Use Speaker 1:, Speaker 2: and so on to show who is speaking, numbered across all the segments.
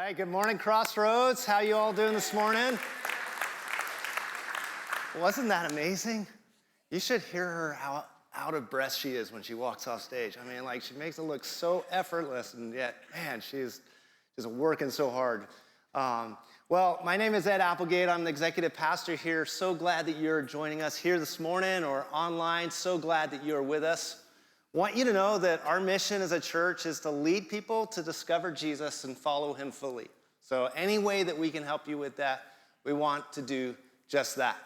Speaker 1: right, good morning, Crossroads. How you all doing this morning? Wasn't that amazing? You should hear her how out of breath she is when she walks off stage. I mean, like, she makes it look so effortless, and yet, man, she's just working so hard. Well, my name is Ed Applegate. I'm the executive pastor here. So glad that you're joining us here this morning or online. So glad that you're with us. Want you to know that our mission as a church is to lead people to discover Jesus and follow him fully. So any way that we can help you with that, we want to do just that.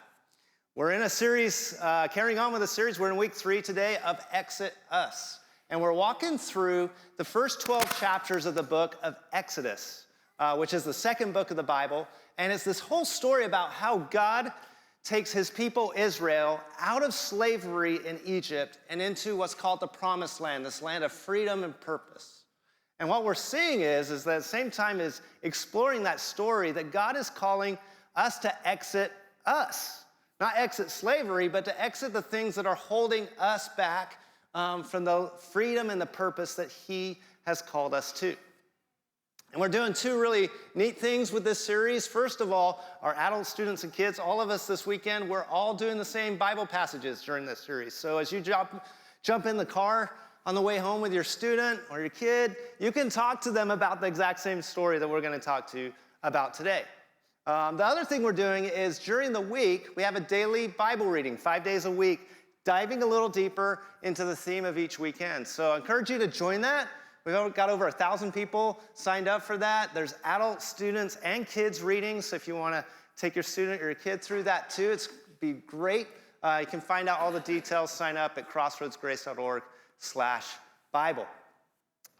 Speaker 1: We're in a series, carrying on with a series. We're in week 3 today of Exit Us. And we're walking through the first 12 chapters of the book of Exodus, which is the second book of the Bible. And it's this whole story about how God takes his people Israel out of slavery in Egypt and into what's called the Promised Land, this land of freedom and purpose. And what we're seeing is that at the same time as exploring that story, that God is calling us to exit us. Not exit slavery, but to exit the things that are holding us back from the freedom and the purpose that he has called us to. And we're doing 2 really neat things with this series. First of all, our adult students and kids, all of us this weekend, we're all doing the same Bible passages during this series. So as you jump in the car on the way home with your student or your kid, you can talk to them about the exact same story that we're going to talk to you about today. The other thing we're doing is during the week, we have a daily Bible reading, 5 days a week, diving a little deeper into the theme of each weekend. So I encourage you to join that. We've got over 1,000 people signed up for that. There's adult, students, and kids reading. So if you want to take your student or your kid through that too, it's be great. You can find out all the details, sign up at crossroadsgrace.org/Bible.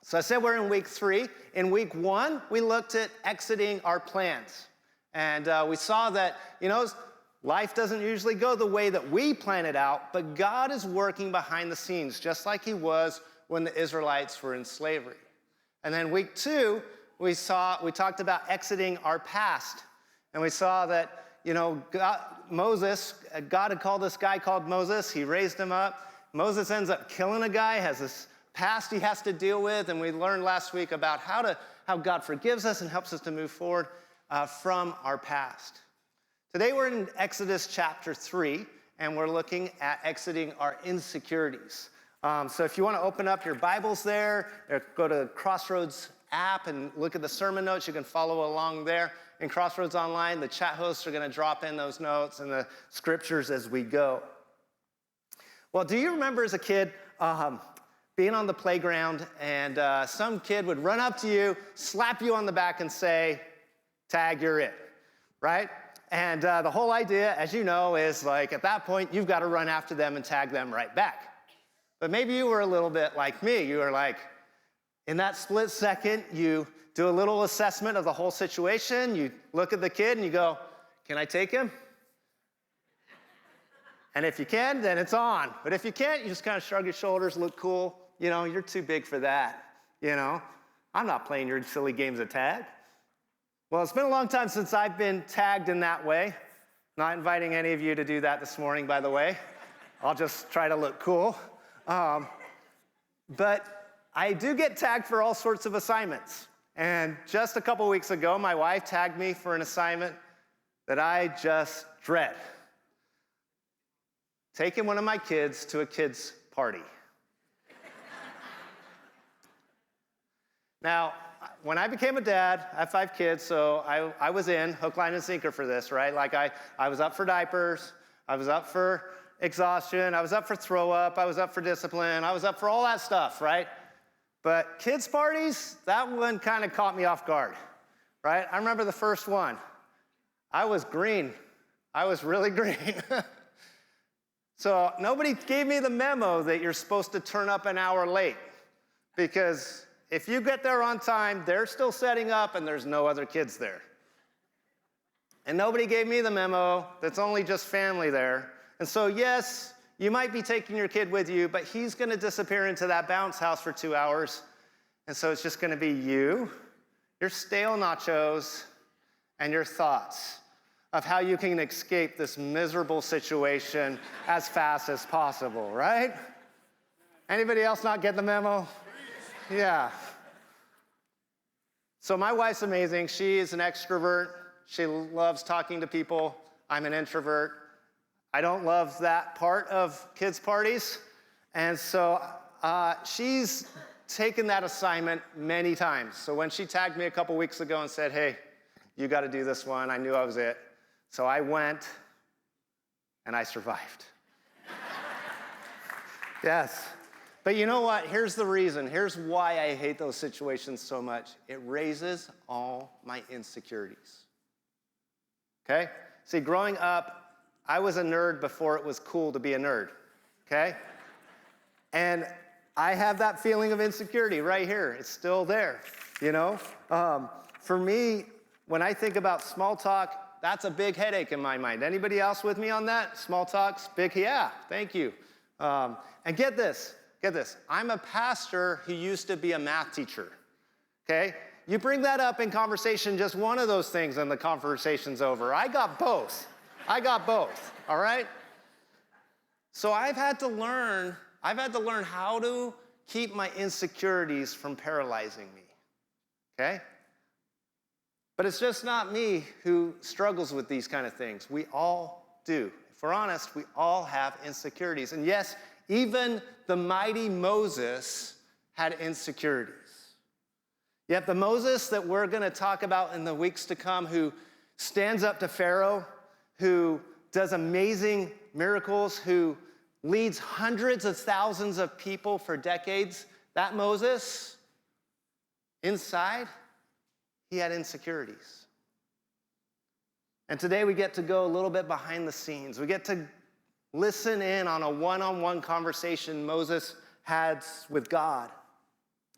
Speaker 1: So I said we're in week 3. In week 1, we looked at exiting our plans. And we saw that, life doesn't usually go the way that we plan it out, but God is working behind the scenes, just like he was when the Israelites were in slavery. And then week 2, we talked about exiting our past. And we saw that, God had called this guy called Moses. He raised him up. Moses ends up killing a guy, has this past he has to deal with. And we learned last week about how God forgives us and helps us to move forward from our past. Today we're in Exodus chapter 3, and we're looking at exiting our insecurities. So if you want to open up your Bibles there, or go to Crossroads app and look at the sermon notes, you can follow along there. In Crossroads Online, the chat hosts are going to drop in those notes and the scriptures as we go. Well, do you remember as a kid being on the playground and some kid would run up to you, slap you on the back and say, "Tag, you're it," right? And the whole idea, as you know, is like at that point, you've got to run after them and tag them right back. But maybe you were a little bit like me. You were like, in that split second, you do a little assessment of the whole situation. You look at the kid and you go, "Can I take him?" And if you can, then it's on. But if you can't, you just kind of shrug your shoulders, look cool. You're too big for that. I'm not playing your silly games of tag. Well, it's been a long time since I've been tagged in that way. Not inviting any of you to do that this morning, by the way. I'll just try to look cool. But I do get tagged for all sorts of assignments. And just a couple weeks ago, my wife tagged me for an assignment that I just dread. Taking one of my kids to a kid's party. Now, when I became a dad, I have 5 kids, so I was in hook, line, and sinker for this, right? Like I was up for diapers, I was up for exhaustion, I was up for throw up, I was up for discipline, I was up for all that stuff, right? But kids' parties, that one kind of caught me off guard, right? I remember the first one. I was green. I was really green. So nobody gave me the memo that you're supposed to turn up an hour late, because if you get there on time, they're still setting up and there's no other kids there. And nobody gave me the memo that's only just family there. And so yes, you might be taking your kid with you, but he's going to disappear into that bounce house for 2 hours. And so it's just going to be you, your stale nachos, and your thoughts of how you can escape this miserable situation as fast as possible, right? Anybody else not get the memo? Yeah. So my wife's amazing. She is an extrovert. She loves talking to people. I'm an introvert. I don't love that part of kids' parties. And so she's taken that assignment many times. So when she tagged me a couple weeks ago and said, hey, you got to do this one, I knew I was it. So I went, and I survived. Yes. But you know what? Here's the reason. Here's why I hate those situations so much. It raises all my insecurities. Okay? See, growing up, I was a nerd before it was cool to be a nerd. Okay? And I have that feeling of insecurity right here. It's still there, you know? For me, when I think about small talk, that's a big headache in my mind. Anybody else with me on that? Small talk's big, yeah, thank you. And get this. I'm a pastor who used to be a math teacher, okay? You bring that up in conversation, just one of those things, and the conversation's over. I got both, all right? So I've had to learn how to keep my insecurities from paralyzing me, okay? But it's just not me who struggles with these kind of things. We all do. If we're honest, we all have insecurities. And yes, even the mighty Moses had insecurities. Yet the Moses that we're going to talk about in the weeks to come, who stands up to Pharaoh, who does amazing miracles, who leads hundreds of thousands of people for decades, that Moses, inside, he had insecurities. And today we get to go a little bit behind the scenes. We get to listen in on a one-on-one conversation Moses had with God.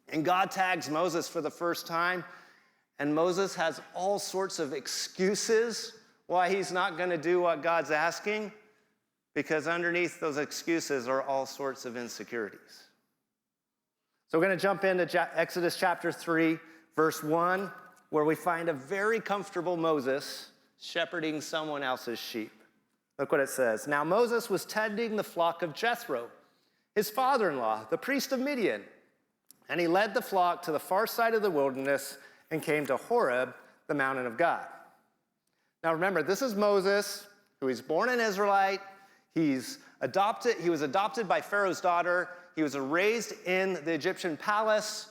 Speaker 1: And God tags Moses for the first time, and Moses has all sorts of excuses why he's not going to do what God's asking, because underneath those excuses are all sorts of insecurities. So we're going to jump into Exodus chapter 3, verse 1, where we find a very comfortable Moses shepherding someone else's sheep. Look what it says. Now Moses was tending the flock of Jethro, his father-in-law, the priest of Midian. And he led the flock to the far side of the wilderness and came to Horeb, the mountain of God. Now remember, this is Moses, who is born an Israelite. He was adopted by Pharaoh's daughter. He was raised in the Egyptian palace.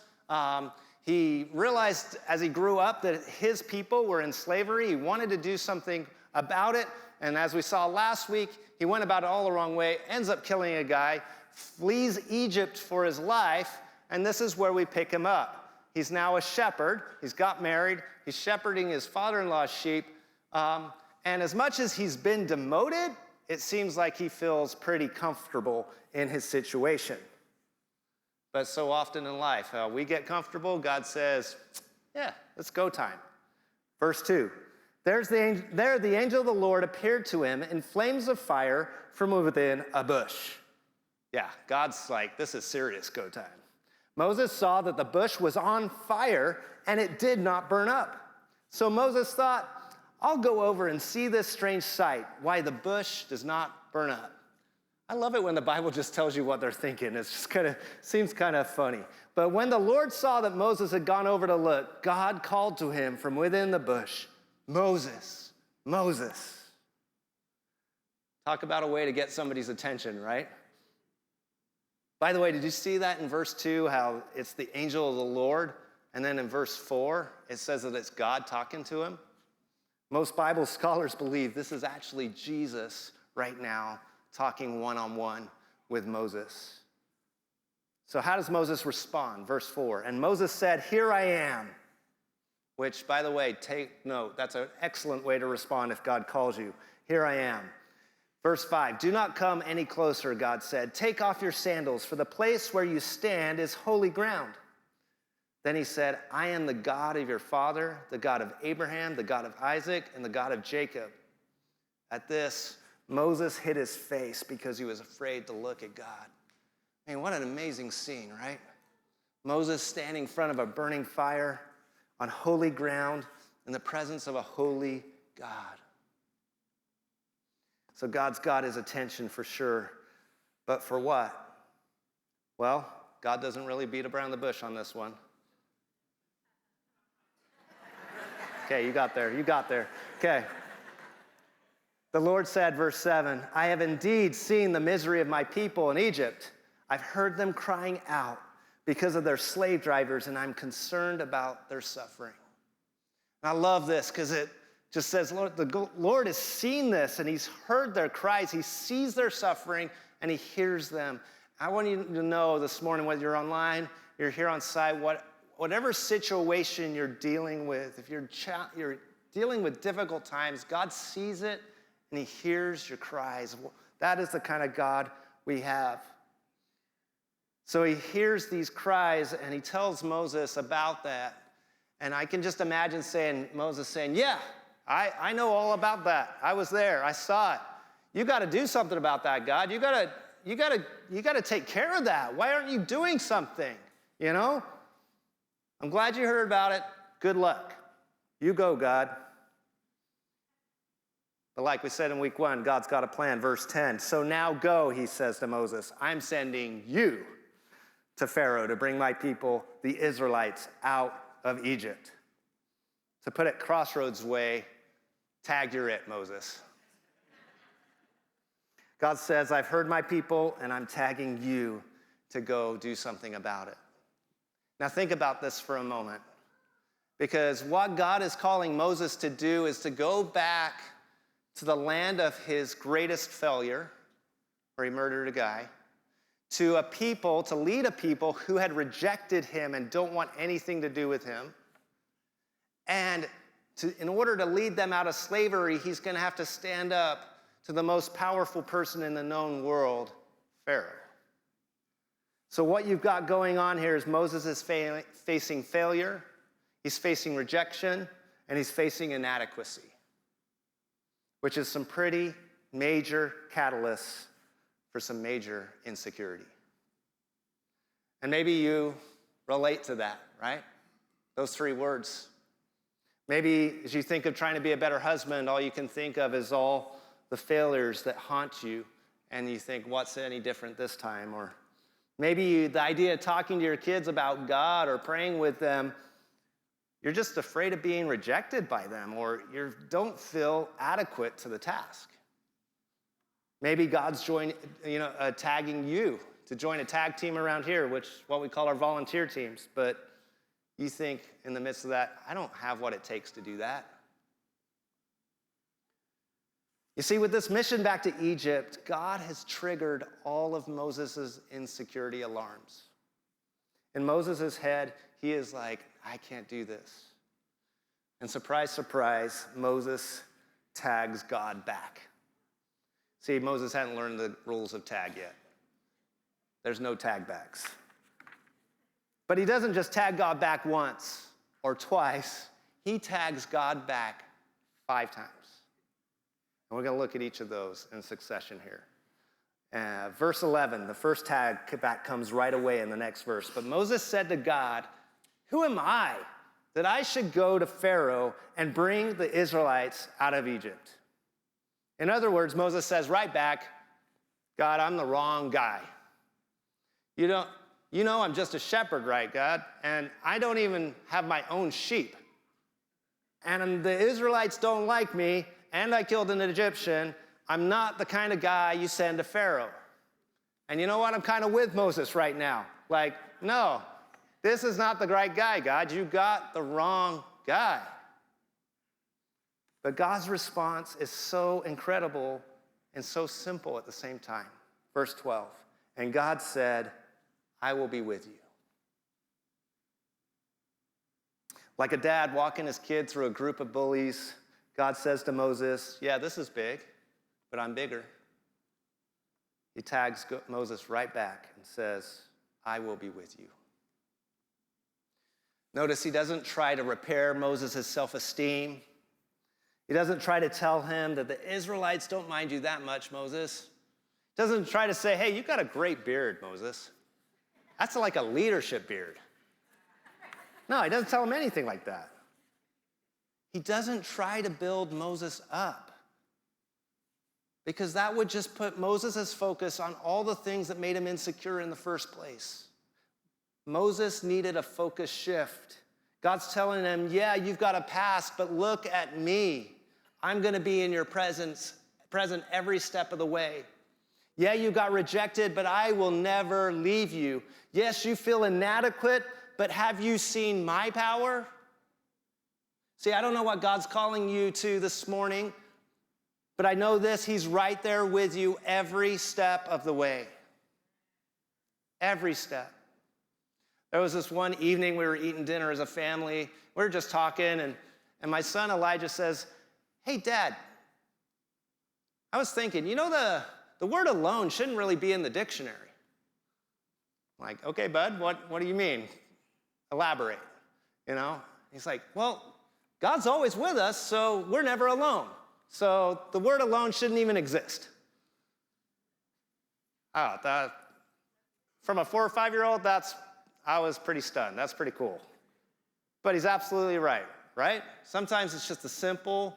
Speaker 1: He realized as he grew up that his people were in slavery. He wanted to do something about it. And as we saw last week, he went about it all the wrong way, ends up killing a guy, flees Egypt for his life, and this is where we pick him up. He's now a shepherd. He's got married. He's shepherding his father-in-law's sheep. And as much as he's been demoted, it seems like he feels pretty comfortable in his situation. But so often in life, we get comfortable, God says, yeah, it's go time. Verse 2, there the angel of the Lord appeared to him in flames of fire from within a bush. Yeah, God's like, this is serious go time. Moses saw that the bush was on fire and it did not burn up. So Moses thought, I'll go over and see this strange sight, why the bush does not burn up. I love it when the Bible just tells you what they're thinking. It just seems kind of funny. But when the Lord saw that Moses had gone over to look, God called to him from within the bush, Moses, Moses. Talk about a way to get somebody's attention, right? By the way, did you see that in verse 2, how it's the angel of the Lord? And then in verse 4, it says that it's God talking to him. Most Bible scholars believe this is actually Jesus right now talking one-on-one with Moses. So how does Moses respond? Verse 4, and Moses said, here I am. Which, by the way, take note, that's an excellent way to respond if God calls you. Here I am. Verse 5, do not come any closer, God said. Take off your sandals, for the place where you stand is holy ground. Then he said, I am the God of your father, the God of Abraham, the God of Isaac, and the God of Jacob. At this, Moses hid his face because he was afraid to look at God. I mean, what an amazing scene, right? Moses standing in front of a burning fire on holy ground in the presence of a holy God. So God's got his attention for sure. But for what? Well, God doesn't really beat around the bush on this one. Okay, you got there. Okay. The Lord said, verse 7, I have indeed seen the misery of my people in Egypt. I've heard them crying out because of their slave drivers, and I'm concerned about their suffering. And I love this because it just says, Lord, the Lord has seen this, and he's heard their cries. He sees their suffering, and he hears them. I want you to know this morning, whether you're online, you're here on site, whatever situation you're dealing with, if you're dealing with difficult times, God sees it, and he hears your cries. That is the kind of God we have. So he hears these cries, and he tells Moses about that. And I can just imagine Moses saying, yeah, I know all about that. I was there. I saw it. You got to do something about that, God. You got to take care of that. Why aren't you doing something? You know? I'm glad you heard about it. Good luck. You go, God. But like we said in week 1, God's got a plan. Verse 10, so now go, he says to Moses. I'm sending you to Pharaoh to bring my people, the Israelites, out of Egypt. To put it Crossroads way, tag you're it, Moses. God says, I've heard my people, and I'm tagging you to go do something about it. Now think about this for a moment. Because what God is calling Moses to do is to go back to the land of his greatest failure, where he murdered a guy, to lead a people who had rejected him and don't want anything to do with him. And in order to lead them out of slavery, he's going to have to stand up to the most powerful person in the known world, Pharaoh. So what you've got going on here is Moses is facing failure, he's facing rejection, and he's facing inadequacy, which is some pretty major catalysts for some major insecurity. And maybe you relate to that, right? Those 3 words. Maybe as you think of trying to be a better husband, all you can think of is all the failures that haunt you, and you think, what's any different this time? Or maybe the idea of talking to your kids about God or praying with them, you're just afraid of being rejected by them, or you don't feel adequate to the task. Maybe God's tagging you to join a tag team around here, which is what we call our volunteer teams. But you think in the midst of that, I don't have what it takes to do that. You see, with this mission back to Egypt, God has triggered all of Moses' insecurity alarms. In Moses' head, he is like, I can't do this. And surprise, surprise, Moses tags God back. See, Moses hadn't learned the rules of tag yet. There's no tag backs. But he doesn't just tag God back once or twice. He tags God back 5 times. And we're going to look at each of those in succession here. Verse 11, the first tag back comes right away in the next verse. But Moses said to God, who am I that I should go to Pharaoh and bring the Israelites out of Egypt? In other words, Moses says right back, God, I'm the wrong guy. You know I'm just a shepherd, right, God? And I don't even have my own sheep. And the Israelites don't like me, and I killed an Egyptian. I'm not the kind of guy you send to Pharaoh. And you know what? I'm kind of with Moses right now. Like, no, this is not the right guy, God. You got the wrong guy. But God's response is so incredible and so simple at the same time. Verse 12, and God said, I will be with you. Like a dad walking his kid through a group of bullies, God says to Moses, yeah, this is big, but I'm bigger. He tags Moses right back and says, I will be with you. Notice he doesn't try to repair Moses' self-esteem. He doesn't try to tell him that the Israelites don't mind you that much, Moses. He doesn't try to say, hey, you got a great beard, Moses. That's like a leadership beard. No, he doesn't tell him anything like that. He doesn't try to build Moses up, because that would just put Moses' focus on all the things that made him insecure in the first place. Moses needed a focus shift. God's telling them, yeah, you've got a past, but look at me. I'm going to be in your present every step of the way. Yeah, you got rejected, but I will never leave you. Yes, you feel inadequate, but have you seen my power? See, I don't know what God's calling you to this morning, but I know this, he's right there with you every step of the way. Every step. There was this one evening we were eating dinner as a family. We were just talking, and my son Elijah says, hey, Dad, I was thinking, the word alone shouldn't really be in the dictionary. I'm like, okay, bud, what do you mean? Elaborate, He's like, well, God's always with us, so we're never alone. So the word alone shouldn't even exist. From a 4 or 5 year old, I was pretty stunned. That's pretty cool. But he's absolutely right? Sometimes it's just the simple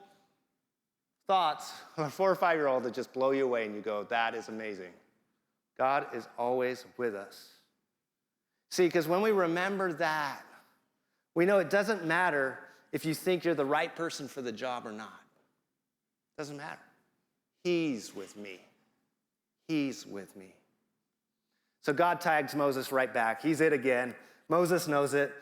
Speaker 1: thoughts of a 4 or 5 year old that just blow you away and you go, that is amazing. God is always with us. See, because when we remember that, we know it doesn't matter if you think you're the right person for the job or not. It doesn't matter. He's with me. He's with me. So God tags Moses right back. He's it again. Moses knows it.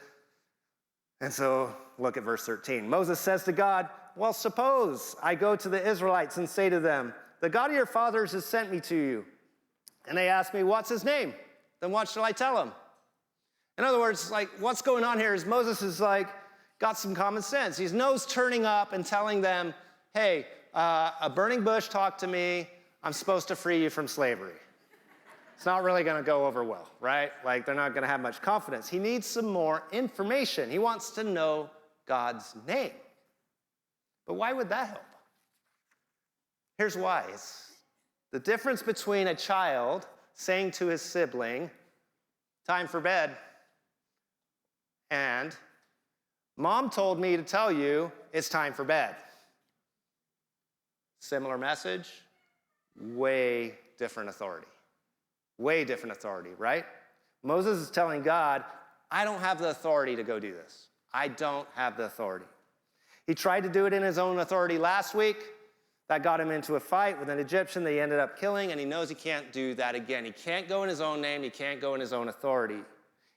Speaker 1: And so look at verse 13. Moses says to God, well, suppose I go to the Israelites and say to them, the God of your fathers has sent me to you. And they ask me, what's his name? Then what shall I tell them? In other words, what's going on here is Moses is got some common sense. He knows turning up and telling them, hey, a burning bush talked to me. I'm supposed to free you from slavery. It's not really going to go over well, right? They're not going to have much confidence. He needs some more information. He wants to know God's name. But why would that help? Here's why. It's the difference between a child saying to his sibling, time for bed, and Mom told me to tell you it's time for bed. Similar message, way different authority. Way different authority, right? Moses is telling God, I don't have the authority to go do this. I don't have the authority. He tried to do it in his own authority last week. That got him into a fight with an Egyptian that he ended up killing, and he knows he can't do that again. He can't go in his own name. He can't go in his own authority.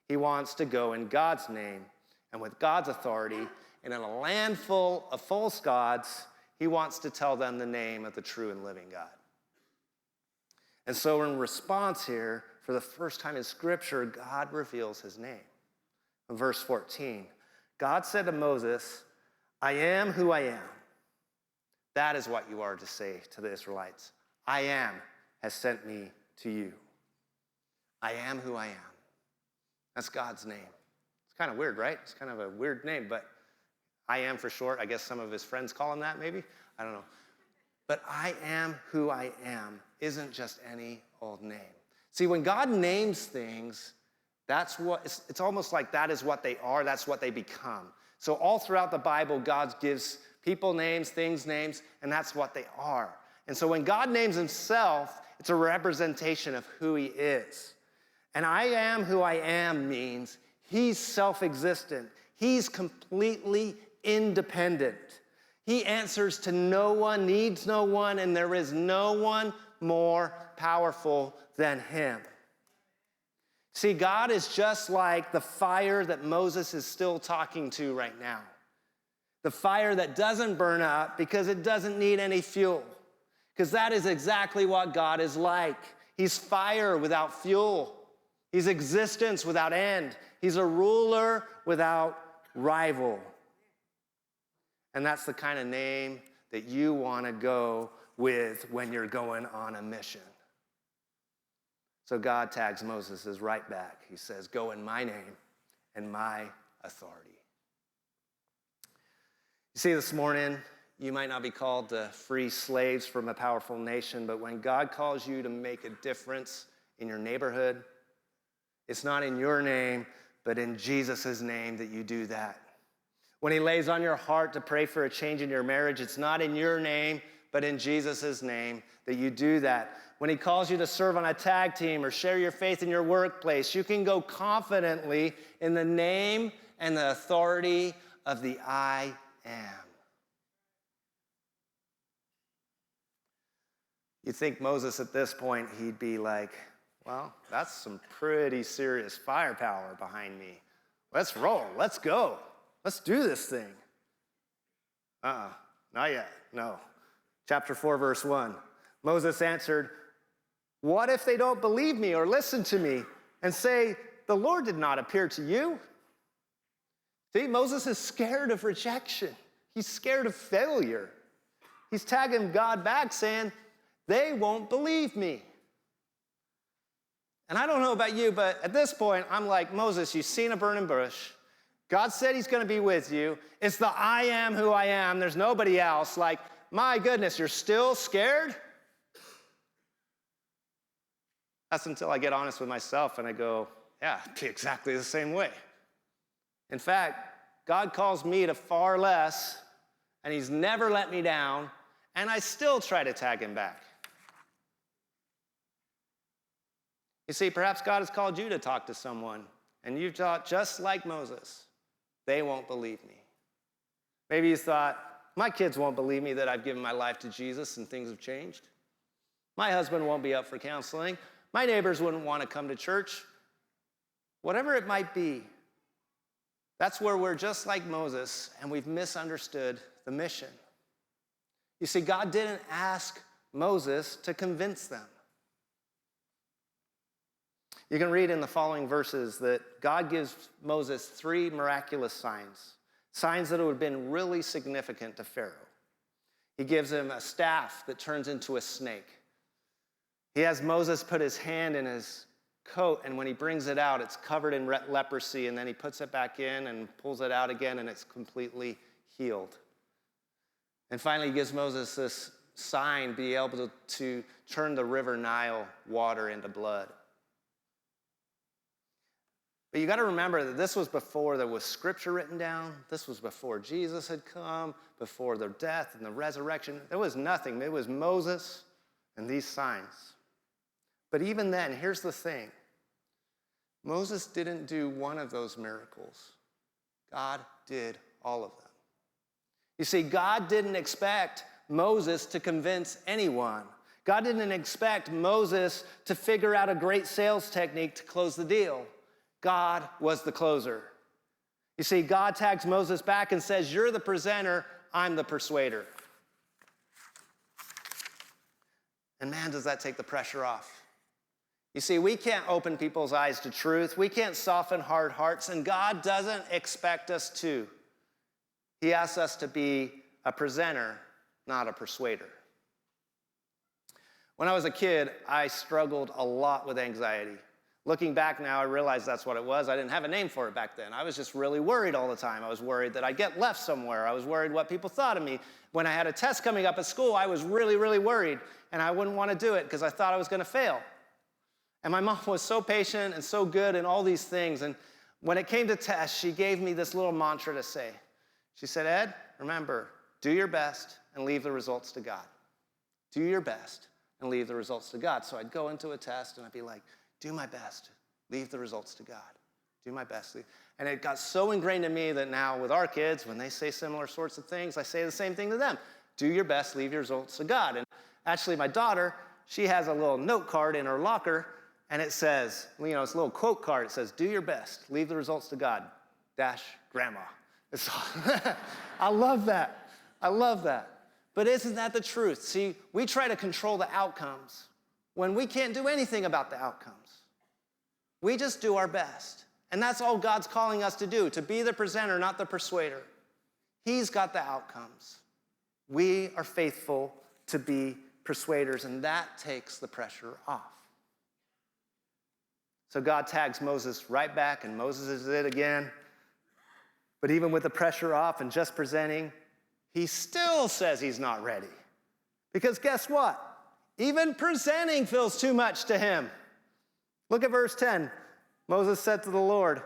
Speaker 1: He wants to go in God's name and with God's authority. And in a land full of false gods, he wants to tell them the name of the true and living God. And so in response here, for the first time in Scripture, God reveals his name. In verse 14, God said to Moses, I am who I am. That is what you are to say to the Israelites. I am has sent me to you. I am who I am. That's God's name. It's kind of weird, right? It's kind of a weird name, but I am for short. I guess some of his friends call him that maybe. I don't know. But I am who I am isn't just any old name. See, when God names things, it's almost like that is what they are, that's what they become. So all throughout the Bible, God gives people names, things names, and that's what they are. And so when God names himself, it's a representation of who he is. And I am who I am means he's self-existent. He's completely independent. He answers to no one, needs no one, and there is no one more powerful than him. See, God is just like the fire that Moses is still talking to right now. The fire that doesn't burn up because it doesn't need any fuel. Because that is exactly what God is like. He's fire without fuel. He's existence without end. He's a ruler without rival. And that's the kind of name that you want to go with when you're going on a mission. So God tags Moses as right back. He says, go in my name and my authority. You see, this morning, you might not be called to free slaves from a powerful nation, but when God calls you to make a difference in your neighborhood, it's not in your name, but in Jesus' name that you do that. When he lays on your heart to pray for a change in your marriage, it's not in your name, but in Jesus' name, that you do that. When he calls you to serve on a tag team or share your faith in your workplace, you can go confidently in the name and the authority of the I am. You'd think Moses at this point, he'd be like, well, that's some pretty serious firepower behind me. Let's roll, let's go. Let's do this thing. Not yet, no. Chapter 4, verse 1. Moses answered, what if they don't believe me or listen to me and say, the Lord did not appear to you? See, Moses is scared of rejection. He's scared of failure. He's tagging God back saying, they won't believe me. And I don't know about you, but at this point, I'm like, Moses, you've seen a burning bush. God said he's going to be with you. It's the I am who I am. There's nobody else. Like, my goodness, you're still scared? That's until I get honest with myself and I go, yeah, I'd be exactly the same way. In fact, God calls me to far less, and he's never let me down, and I still try to tag him back. You see, perhaps God has called you to talk to someone, and you've thought, just like Moses, they won't believe me. Maybe you thought, my kids won't believe me that I've given my life to Jesus and things have changed. My husband won't be up for counseling. My neighbors wouldn't want to come to church. Whatever it might be, that's where we're just like Moses, and we've misunderstood the mission. You see, God didn't ask Moses to convince them. You can read in the following verses that God gives Moses 3 miraculous signs that would have been really significant to Pharaoh. He gives him a staff that turns into a snake. He has Moses put his hand in his coat, and when he brings it out, it's covered in leprosy, and then he puts it back in and pulls it out again, and it's completely healed. And finally, he gives Moses this sign, be able to turn the river Nile water into blood. But you got to remember that this was before there was scripture written down. This was before Jesus had come, before their death and the resurrection. There was nothing. It was Moses and these signs. But even then, here's the thing. Moses didn't do one of those miracles. God did all of them. You see, God didn't expect Moses to convince anyone. God didn't expect Moses to figure out a great sales technique to close the deal. God was the closer. You see, God tags Moses back and says, you're the presenter, I'm the persuader. And man, does that take the pressure off. You see, we can't open people's eyes to truth. We can't soften hard hearts, and God doesn't expect us to. He asks us to be a presenter, not a persuader. When I was a kid, I struggled a lot with anxiety. Looking back now, I realize that's what it was. I didn't have a name for it back then. I was just really worried all the time. I was worried that I'd get left somewhere. I was worried what people thought of me. When I had a test coming up at school, I was really, really worried, and I wouldn't want to do it because I thought I was going to fail. And my mom was so patient and so good in all these things. And when it came to tests, she gave me this little mantra to say. She said, Ed, remember, do your best and leave the results to God. Do your best and leave the results to God. So I'd go into a test and I'd be like, do my best, leave the results to God. Do my best. And it got so ingrained in me that now with our kids, when they say similar sorts of things, I say the same thing to them. Do your best, leave your results to God. And actually my daughter, she has a little note card in her locker, and it says, it's a little quote card. It says, do your best, leave the results to God, grandma. I love that. I love that. But isn't that the truth? See, we try to control the outcomes when we can't do anything about the outcomes. We just do our best. And that's all God's calling us to do, to be the presenter, not the persuader. He's got the outcomes. We are faithful to be persuaders, and that takes the pressure off. So God tags Moses right back, and Moses is it again. But even with the pressure off and just presenting, he still says he's not ready. Because guess what? Even presenting feels too much to him. Look at verse 10. Moses said to the Lord,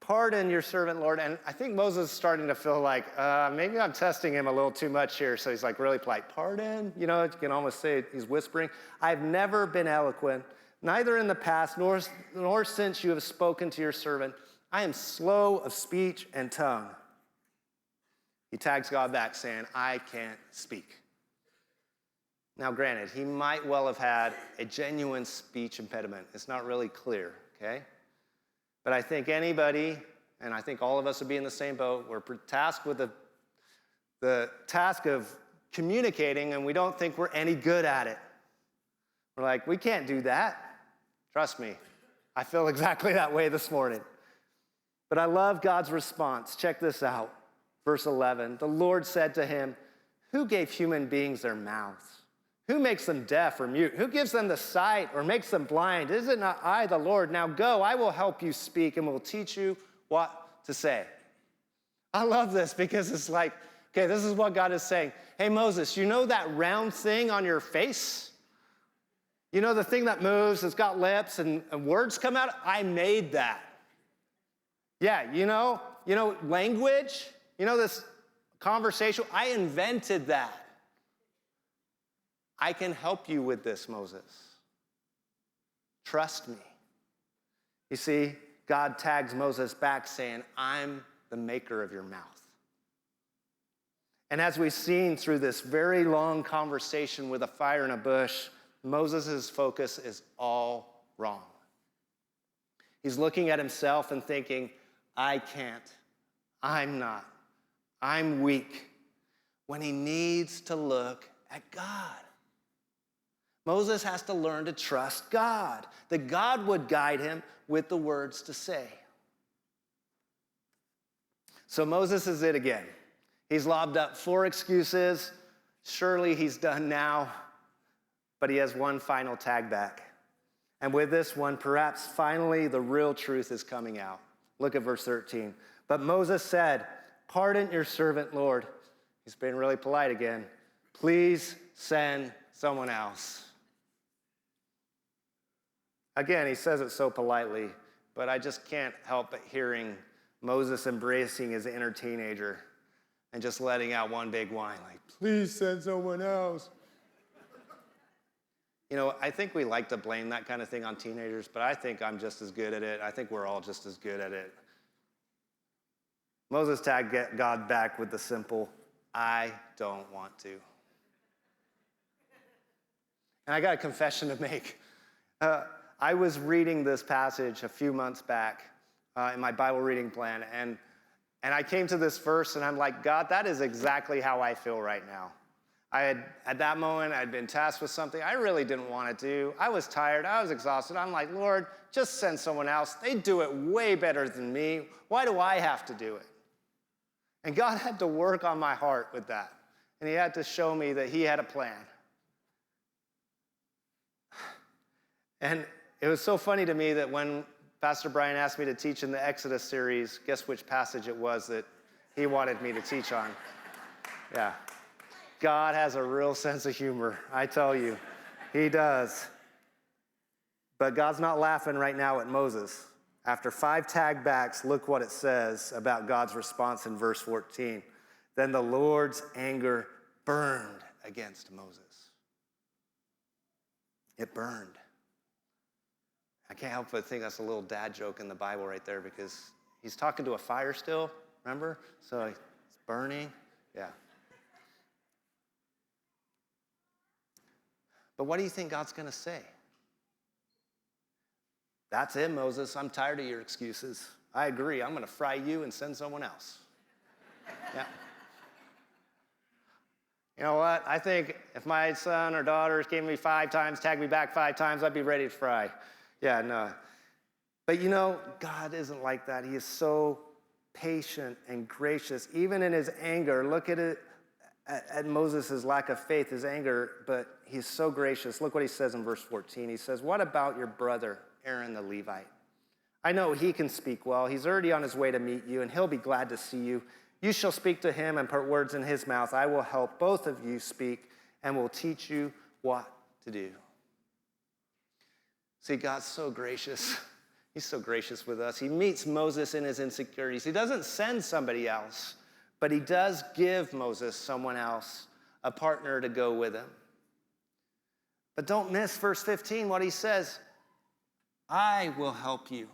Speaker 1: pardon your servant, Lord. And I think Moses is starting to feel like, maybe I'm testing him a little too much here. So he's like really polite, pardon? You know, you can almost say he's whispering. I've never been eloquent, neither in the past nor since you have spoken to your servant. I am slow of speech and tongue. He tags God back saying, I can't speak. Now, granted, he might well have had a genuine speech impediment. It's not really clear, okay? But I think anybody, and I think all of us would be in the same boat, we're tasked with the task of communicating, and we don't think we're any good at it. We're like, we can't do that. Trust me, I feel exactly that way this morning. But I love God's response. Check this out. Verse 11, the Lord said to him, who gave human beings their mouths? Who makes them deaf or mute? Who gives them the sight or makes them blind? Is it not I, the Lord? Now go, I will help you speak and will teach you what to say. I love this because it's like, okay, this is what God is saying. Hey, Moses, you know that round thing on your face? You know the thing that moves, it's got lips and words come out? I made that. Yeah, you know language? You know this conversation? I invented that. I can help you with this, Moses. Trust me. You see, God tags Moses back saying, I'm the maker of your mouth. And as we've seen through this very long conversation with a fire in a bush, Moses' focus is all wrong. He's looking at himself and thinking, I can't. I'm not. I'm weak. When he needs to look at God. Moses has to learn to trust God, that God would guide him with the words to say. So Moses is it again. He's lobbed up 4 excuses. Surely he's done now, but he has one final tag back. And with this one, perhaps finally the real truth is coming out. Look at verse 13. But Moses said, pardon your servant, Lord. He's being really polite again. Please send someone else. Again, he says it so politely, but I just can't help but hearing Moses embracing his inner teenager and just letting out one big whine, like, please send someone else. You know, I think we like to blame that kind of thing on teenagers, but I think I'm just as good at it. I think we're all just as good at it. Moses tagged God back with the simple, I don't want to. And I got a confession to make. I was reading this passage a few months back in my Bible reading plan, and I came to this verse, and I'm like, God, that is exactly how I feel right now. At that moment, I'd been tasked with something I really didn't want to do. I was tired. I was exhausted. I'm like, Lord, just send someone else. They do it way better than me. Why do I have to do it? And God had to work on my heart with that, and he had to show me that he had a plan. And it was so funny to me that when Pastor Brian asked me to teach in the Exodus series, guess which passage it was that he wanted me to teach on? Yeah. God has a real sense of humor, I tell you. He does. But God's not laughing right now at Moses. After 5 tag backs, look what it says about God's response in verse 14. Then the Lord's anger burned against Moses. It burned. I can't help but think that's a little dad joke in the Bible right there because he's talking to a fire still, remember? So it's burning, yeah. But what do you think God's going to say? That's it, Moses. I'm tired of your excuses. I agree. I'm going to fry you and send someone else. Yeah. You know what? I think if my son or daughter came to me 5 times, tagged me back 5 times, I'd be ready to fry. Yeah, no. But you know, God isn't like that. He is so patient and gracious. Even in his anger, look at it, at Moses' lack of faith, his anger, but he's so gracious. Look what he says in verse 14. He says, what about your brother, Aaron the Levite? I know he can speak well. He's already on his way to meet you, and he'll be glad to see you. You shall speak to him and put words in his mouth. I will help both of you speak and will teach you what to do. See, God's so gracious. He's so gracious with us. He meets Moses in his insecurities. He doesn't send somebody else, but he does give Moses someone else, a partner to go with him. But don't miss verse 15, what he says. I will help you,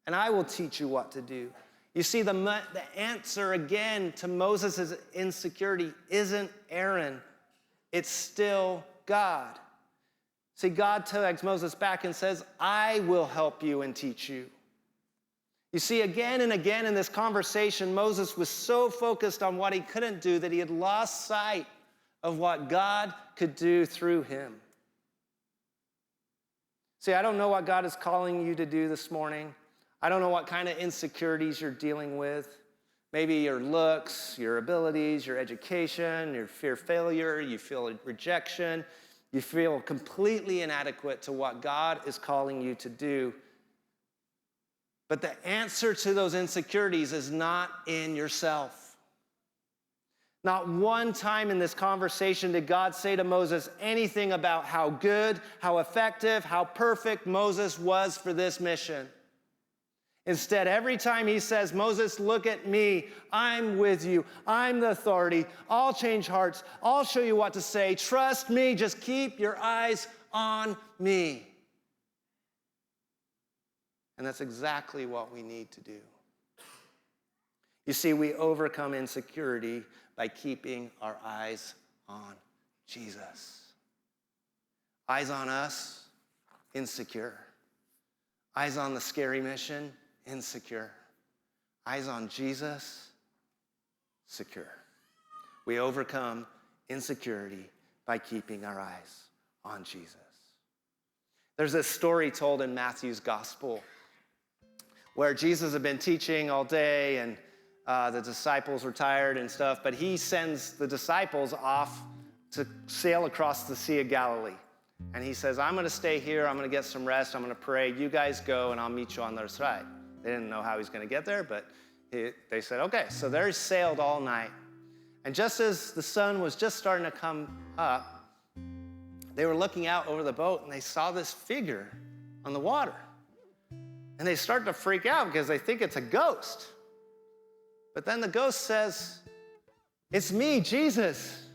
Speaker 1: and I will teach you what to do. You see, the answer again to Moses' insecurity isn't Aaron. It's still God. See, God tags Moses back and says, I will help you and teach you. You see, again and again in this conversation, Moses was so focused on what he couldn't do that he had lost sight of what God could do through him. See, I don't know what God is calling you to do this morning. I don't know what kind of insecurities you're dealing with. Maybe your looks, your abilities, your education, your fear of failure, you feel rejection. You feel completely inadequate to what God is calling you to do. But the answer to those insecurities is not in yourself. Not one time in this conversation did God say to Moses anything about how good, how effective, how perfect Moses was for this mission. Instead, every time he says, Moses, look at me. I'm with you. I'm the authority. I'll change hearts. I'll show you what to say. Trust me. Just keep your eyes on me. And that's exactly what we need to do. You see, we overcome insecurity by keeping our eyes on Jesus. Eyes on us, insecure. Eyes on the scary mission, insecure. Eyes on Jesus, secure. We overcome insecurity by keeping our eyes on Jesus. There's this story told in Matthew's gospel where Jesus had been teaching all day and the disciples were tired and stuff, but he sends the disciples off to sail across the Sea of Galilee. And he says, I'm going to stay here. I'm going to get some rest. I'm going to pray. You guys go, and I'll meet you on the other side. They didn't know how he was going to get there, but they said, okay. So they sailed all night. And just as the sun was just starting to come up, they were looking out over the boat, and they saw this figure on the water. And they start to freak out because they think it's a ghost. But then the ghost says, it's me, Jesus.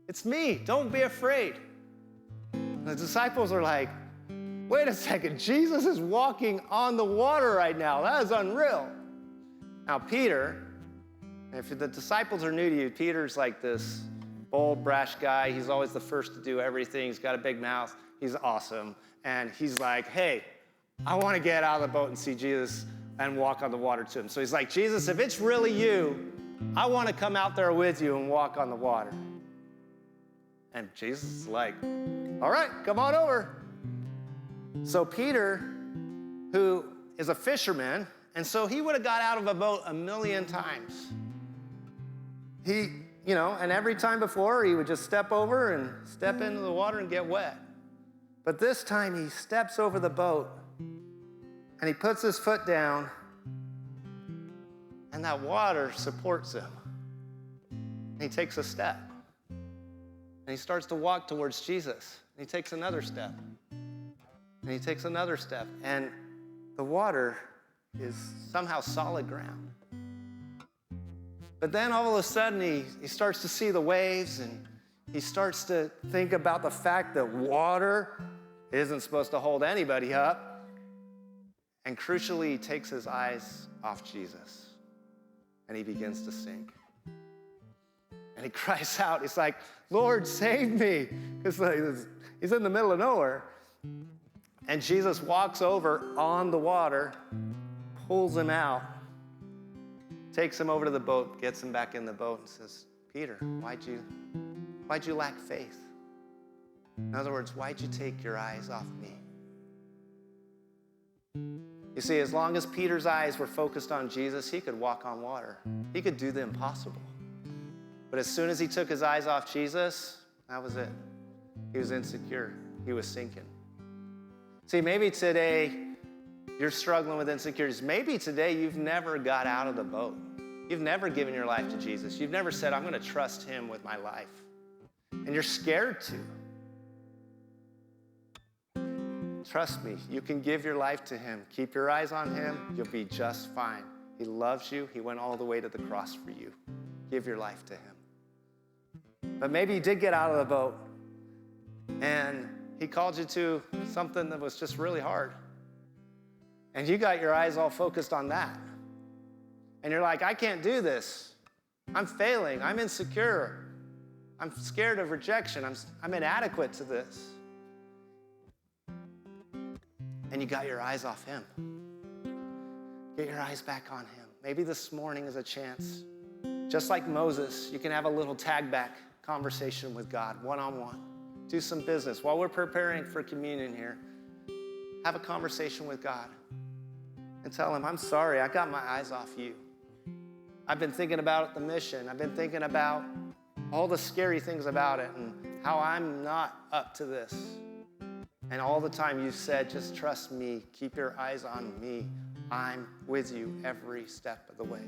Speaker 1: It's me. Don't be afraid. And the disciples are like, wait a second, Jesus is walking on the water right now. That is unreal. Now, Peter, if the disciples are new to you, Peter's like this bold, brash guy. He's always the first to do everything. He's got a big mouth. He's awesome. And he's like, hey, I want to get out of the boat and see Jesus and walk on the water to him. So he's like, Jesus, if it's really you, I want to come out there with you and walk on the water. And Jesus is like, all right, come on over. So Peter, who is a fisherman, and so he would have got out of a boat 1,000,000 times. And every time before, he would just step over and step into the water and get wet. But this time, he steps over the boat, and he puts his foot down, and that water supports him. And he takes a step, and he starts to walk towards Jesus. And he takes another step, and he takes another step, and the water is somehow solid ground. But then all of a sudden, he starts to see the waves, and he starts to think about the fact that water isn't supposed to hold anybody up. And crucially, he takes his eyes off Jesus, and he begins to sink. And he cries out. He's like, Lord, save me, because he's in the middle of nowhere. And Jesus walks over on the water, pulls him out, takes him over to the boat, gets him back in the boat, and says, Peter, why'd you lack faith? In other words, why'd you take your eyes off me? You see, as long as Peter's eyes were focused on Jesus, he could walk on water. He could do the impossible. But as soon as he took his eyes off Jesus, that was it. He was insecure. He was sinking. See, maybe today you're struggling with insecurities. Maybe today you've never got out of the boat. You've never given your life to Jesus. You've never said, I'm going to trust him with my life. And you're scared to. Trust me, you can give your life to him. Keep your eyes on him. You'll be just fine. He loves you. He went all the way to the cross for you. Give your life to him. But maybe you did get out of the boat and he called you to something that was just really hard. And you got your eyes all focused on that. And you're like, I can't do this. I'm failing. I'm insecure. I'm scared of rejection. I'm inadequate to this. And you got your eyes off him. Get your eyes back on him. Maybe this morning is a chance. Just like Moses, you can have a little tag back conversation with God, one-on-one. Do some business. While we're preparing for communion here, have a conversation with God and tell him, I'm sorry, I got my eyes off you. I've been thinking about the mission. I've been thinking about all the scary things about it and how I'm not up to this. And all the time you said, just trust me, keep your eyes on me. I'm with you every step of the way.